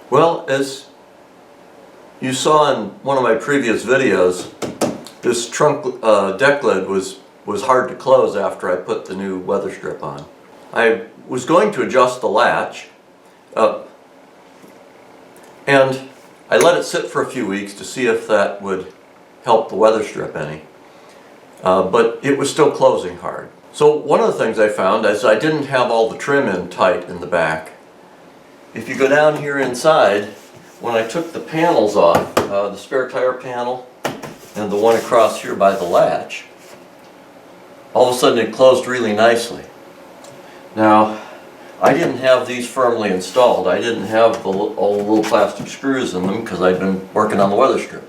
Well, as you saw in one of my previous videos, this trunk deck lid was hard to close after I put the new weather strip on. I was going to adjust the latch, and I let it sit for a few weeks to see if that would help the weather strip any. But it was still closing hard. So one of the things I found is I didn't have all the trim in tight in the back. If you go down here inside, when I took the panels off, the spare tire panel and the one across here by the latch, all of a sudden it closed really nicely. Now, I didn't have these firmly installed. I didn't have all the little plastic screws in them because I'd been working on the weather strip.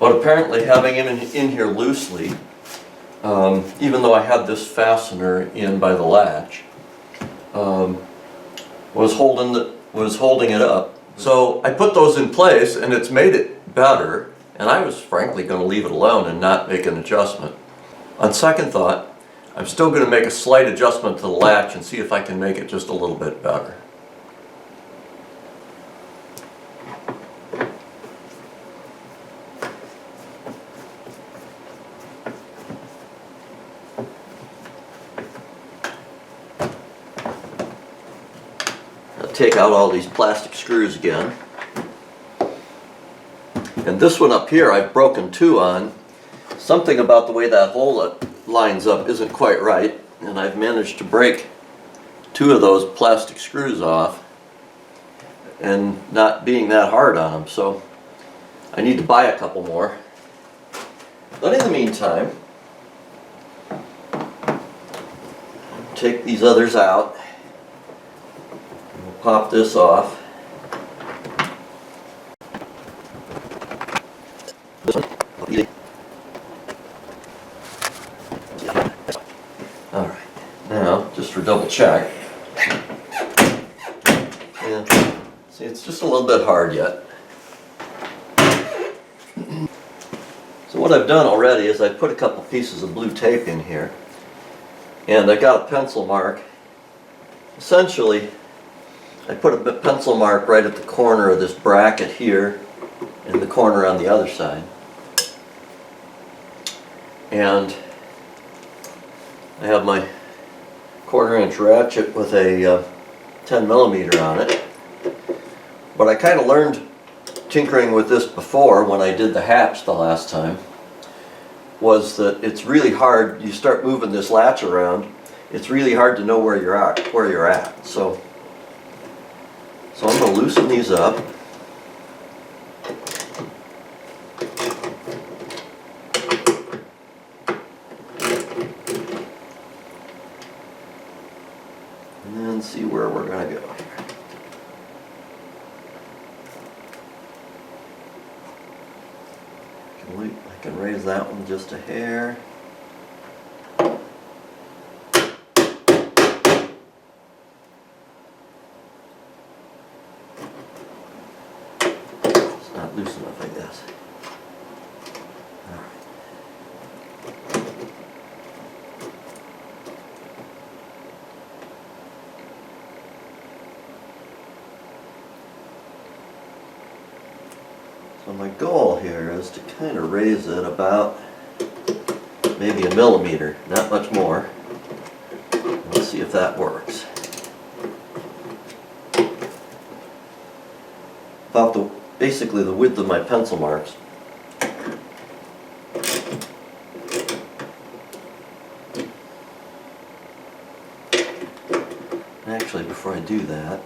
But apparently having them in here loosely, even though I had this fastener in by the latch, was holding it up. So I put those in place and it's made it better, and I was frankly going to leave it alone and not make an adjustment. On second thought, I'm still going to make a slight adjustment to the latch and see if I can make it just a little bit better. Take out all these plastic screws again. And this one up here I've broken two on. Something about the way that hole lines up isn't quite right, and I've managed to break two of those plastic screws off and not being that hard on them, so I need to buy a couple more. But in the meantime, take these others out. Pop this off. Alright, now just for double check. Yeah, see, it's just a little bit hard yet. So what I've done already is I put a couple pieces of blue tape in here, and I got a pencil mark. Essentially, I put a pencil mark right at the corner of this bracket here and the corner on the other side. And I have my 1/4 inch ratchet with a 10mm on it. But I kind of learned tinkering with this before when I did the hatch the last time, was that it's really hard. You start moving this latch around, it's really hard to know where you're at. So I'm going to loosen these up. And then see where we're going to go here. I can raise that one just a hair. Loose enough, I guess. All right. So my goal here is to kind of raise it about maybe 1mm, not much more. Let's see if that works. About basically the width of my pencil marks. Actually, before I do that,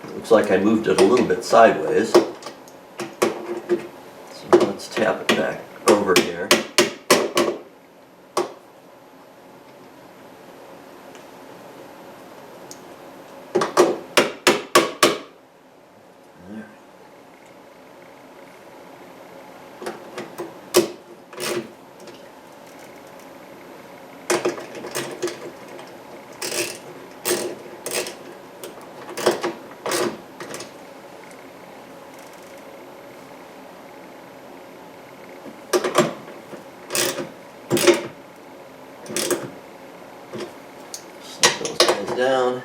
it looks like I moved it a little bit sideways. So let's tap it back over here. down.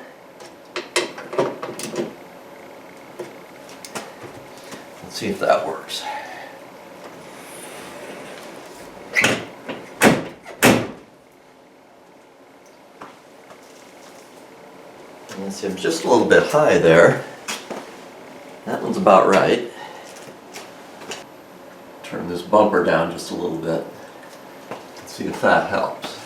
Let's see if that works. Let's see, I'm just a little bit high there. That one's about right. Turn this bumper down just a little bit. Let's see if that helps.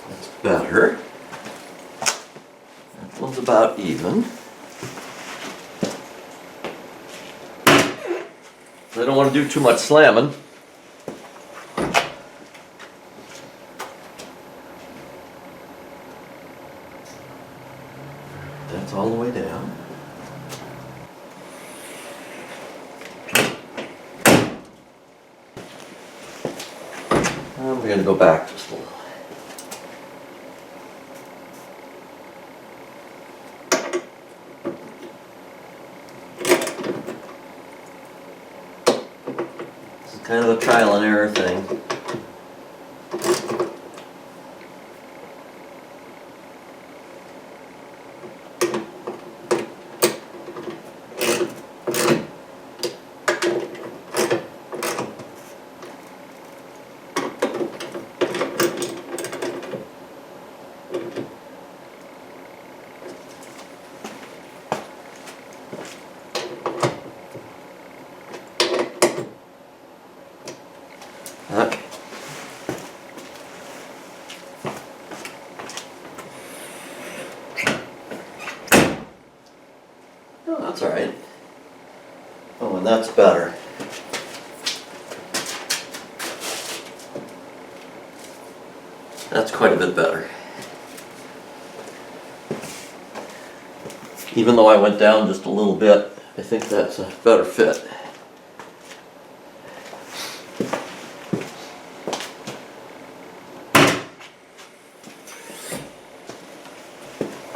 That's better. That one's about even. I don't want to do too much slamming. That's all the way down. And we're going to go back just a little. Kind of a trial and error thing. Okay. Oh, that's all right. Oh, and that's better. That's quite a bit better. Even though I went down just a little bit, I think that's a better fit.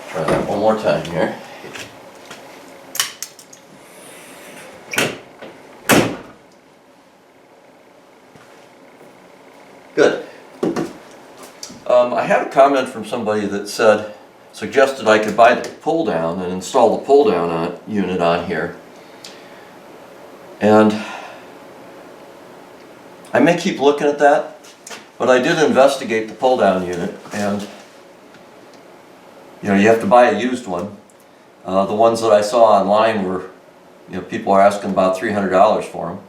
Try that one more time here. Good. I had a comment from somebody that suggested I could buy the pull down and install the pull down unit on here. And I may keep looking at that, but I did investigate the pull down unit, and you have to buy a used one. The ones that I saw online were, people are asking about $300 for them.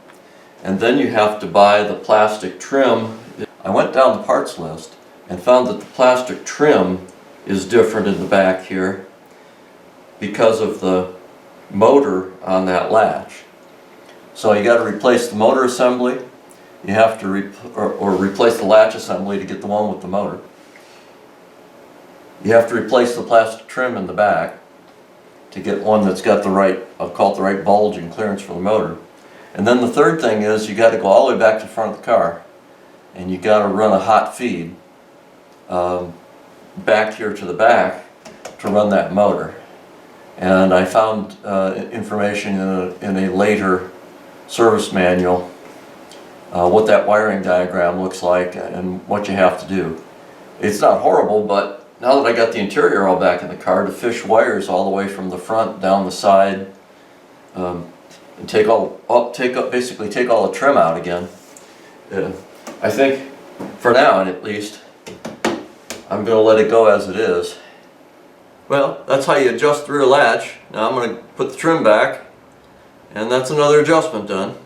And then you have to buy the plastic trim. I went down the parts list and found that the plastic trim is different in the back here because of the motor on that latch. So you got to replace the motor assembly. You have to replace the latch assembly to get the one with the motor. You have to replace the plastic trim in the back to get one that's got the right, I'll call it the right bulge and clearance for the motor. And then the third thing is you got to go all the way back to the front of the car, and you got to run a hot feed back here to the back to run that motor. And I found information in a later service manual what that wiring diagram looks like and what you have to do. It's not horrible, but now that I got the interior all back in the car, to fish wires all the way from the front down the side and basically take all the trim out again. I think for now at least I'm going to let it go as it is. Well, that's how you adjust the rear latch. Now I'm going to put the trim back, and that's another adjustment done.